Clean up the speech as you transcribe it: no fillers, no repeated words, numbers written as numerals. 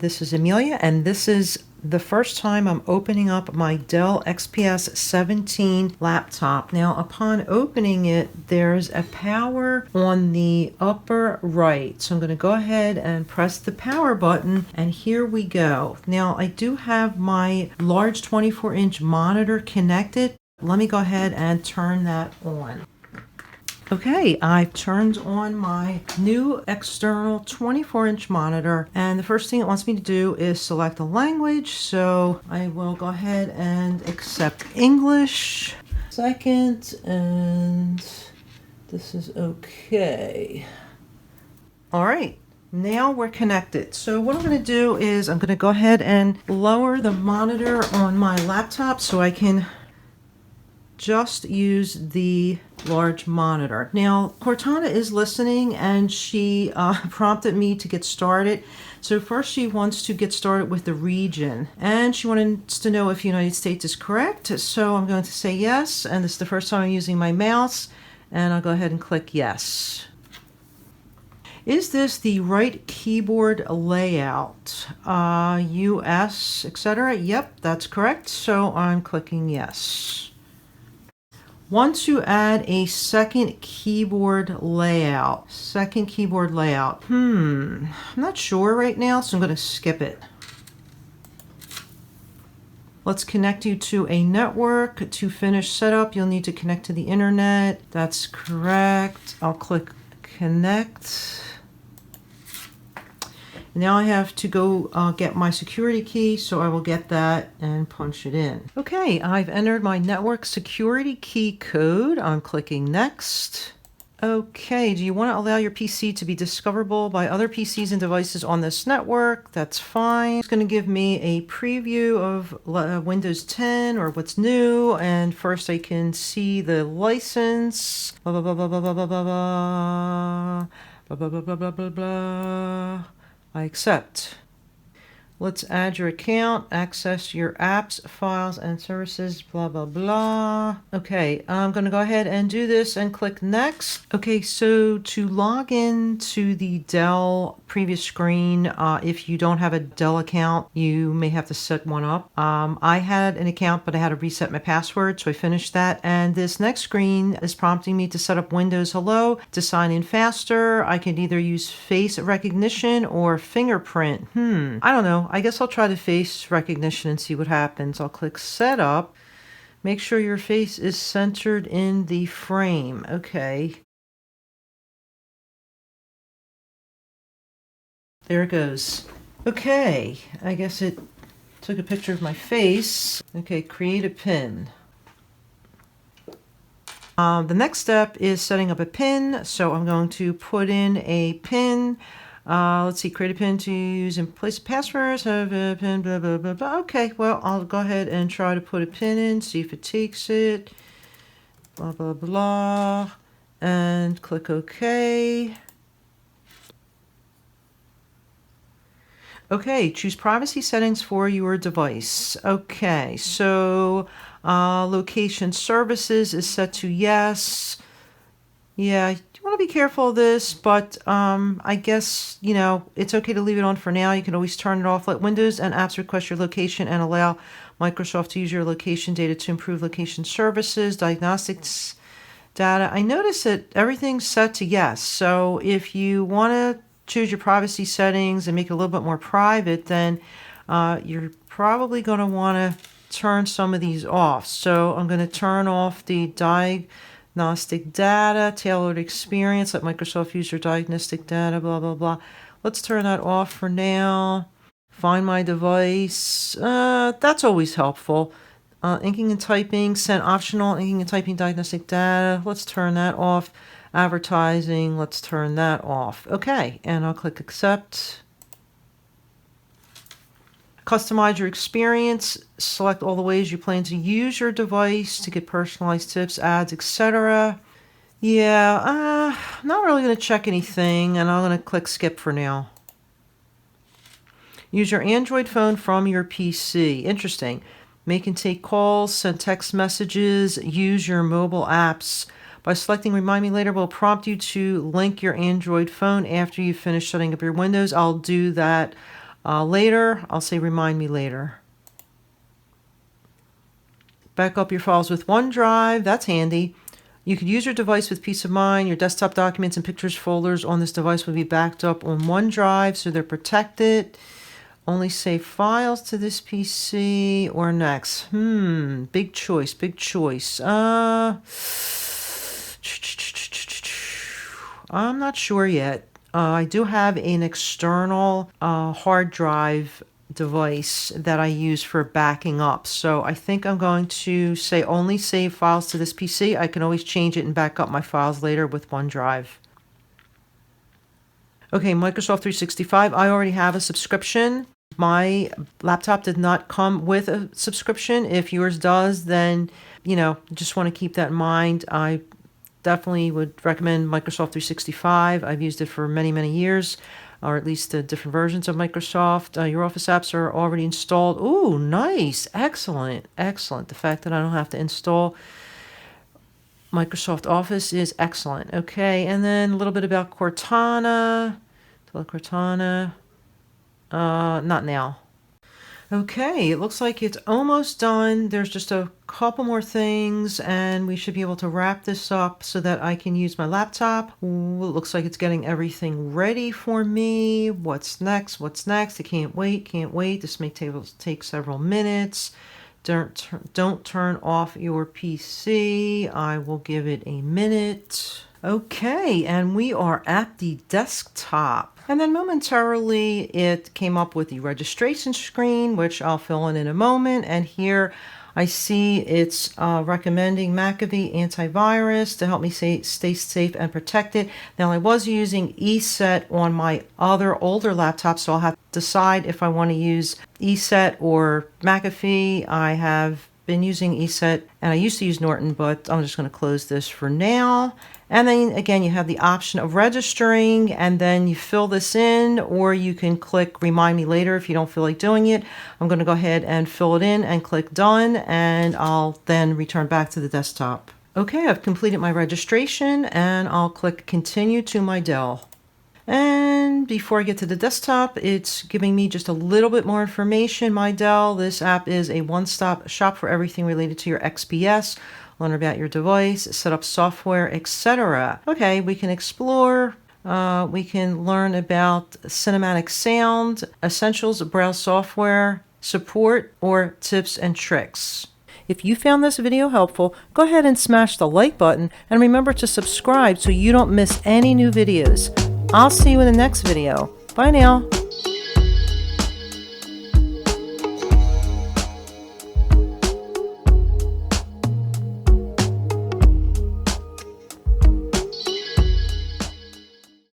This is Amelia, and this is the first time I'm opening up my Dell XPS 17 laptop. Now, upon opening it, there's a power on the upper right. So I'm going to go ahead and press the power button, and here we go. Now, I do have my large 24-inch monitor connected. Let me go ahead and turn that on. Okay, I've turned on my new external 24-inch monitor, and the first thing it wants me to do is select a language, so I will go ahead and accept English. Second, and this is okay. All right. Now we're connected. So what I'm going to do is I'm going to go ahead and lower the monitor on my laptop so I can just use the large monitor. Now, Cortana is listening, and she prompted me to get started. So first she wants to get started with the region, and she wants to know if United States is correct. So I'm going to say yes, and this is the first time I'm using my mouse, and I'll go ahead and click yes. Is this the right keyboard layout? US, etc. Yep, that's correct. So I'm clicking yes. Want to add a second keyboard layout. I'm not sure right now, so I'm going to skip it. Let's connect you to a network. To finish setup, you'll need to connect to the internet. That's correct. I'll click connect. Now I have to go get my security key, so I will get that and punch it in. Okay, I've entered my network security key code. I'm clicking next. Okay, do you want to allow your PC to be discoverable by other PCs and devices on this network? That's fine. It's going to give me a preview of Windows 10 or what's new, and first I can see the license. Blah, blah, blah, blah, blah, blah, blah, blah, blah, blah, blah, blah, blah, blah, blah. I accept. Let's add your account, access your apps, files, and services, blah, blah, blah. Okay, I'm going to go ahead and do this and click next. Okay, so to log in to the Dell previous screen, if you don't have a Dell account, you may have to set one up. I had an account, but I had to reset my password, so I finished that. And this next screen is prompting me to set up Windows Hello to sign in faster. I can either use face recognition or fingerprint. I don't know. I guess I'll try the face recognition and see what happens. I'll click setup. Make sure your face is centered in the frame. Okay. There it goes. Okay, I guess it took a picture of my face. Okay, create a pin. The next step is setting up a pin. So I'm going to put in a pin. Let's see, create a pin to use in place of passwords, have a pin, blah, blah, blah, blah. Okay, well, I'll go ahead and try to put a pin in, see if it takes it, blah, blah, blah, and click OK. Okay, choose privacy settings for your device. Okay, so location services is set to yes. Yeah, you want to be careful of this, but I guess, you know, it's okay to leave it on for now. You can always turn it off. Let Windows and apps request your location and allow Microsoft to use your location data to improve location services, diagnostics data. I noticed that everything's set to yes. So if you want to choose your privacy settings and make it a little bit more private, then you're probably going to want to turn some of these off. So I'm going to turn off the diagnostic data, tailored experience, let Microsoft use your diagnostic data, blah, blah, blah. Let's turn that off for now. Find my device. That's always helpful. Inking and typing, send optional inking and typing diagnostic data. Let's turn that off. Advertising, let's turn that off. Okay, and I'll click accept. Customize your experience. Select all the ways you plan to use your device to get personalized tips, ads, etc. Yeah, I'm not really going to check anything, and I'm going to click skip for now. Use your Android phone from your PC. Interesting. Make and take calls, send text messages, use your mobile apps. By selecting Remind Me Later will prompt you to link your Android phone after you finish setting up your Windows. I'll do that Later, I'll say remind me later. Back up your files with OneDrive. That's handy. You could use your device with peace of mind. Your desktop documents and pictures folders on this device will be backed up on OneDrive, so they're protected. Only save files to this PC or next. Big choice, big choice. I'm not sure yet. I do have an external hard drive device that I use for backing up. So I think I'm going to say only save files to this PC. I can always change it and back up my files later with OneDrive. Okay, Microsoft 365. I already have a subscription. My laptop did not come with a subscription. If yours does, then, just want to keep that in mind. I definitely would recommend Microsoft 365. I've used it for many, many years, or at least the different versions of Microsoft. Your Office apps are already installed. Ooh, nice. Excellent. Excellent. The fact that I don't have to install Microsoft Office is excellent. Okay, and then a little bit about Cortana. Cortana. Not now. Okay, it looks like it's almost done. There's just a couple more things and we should be able to wrap this up so that I can use my laptop. Ooh, it looks like it's getting everything ready for me. What's next? What's next? I can't wait, can't wait. This may take several minutes. Don't turn off your PC. I will give it a minute. Okay, and we are at the desktop. And then momentarily it came up with the registration screen, which I'll fill in a moment. And here I see it's recommending McAfee antivirus to help me stay safe and protected. Now I was using ESET on my other older laptop, so I'll have to decide if I want to use ESET or McAfee. I have been using ESET and I used to use Norton, but I'm just going to close this for now. And then again, you have the option of registering and then you fill this in, or you can click remind me later if you don't feel like doing it. I'm going to go ahead and fill it in and click done, and I'll then return back to the desktop. Okay, I've completed my registration and I'll click continue to my Dell. And before I get to the desktop, it's giving me just a little bit more information. My Dell, this app is a one-stop shop for everything related to your XPS. Learn about your device, set up software, etc. Okay, we can explore. We can learn about cinematic sound, essentials, browse software, support, or tips and tricks. If you found this video helpful, go ahead and smash the like button and remember to subscribe so you don't miss any new videos. I'll see you in the next video. Bye now.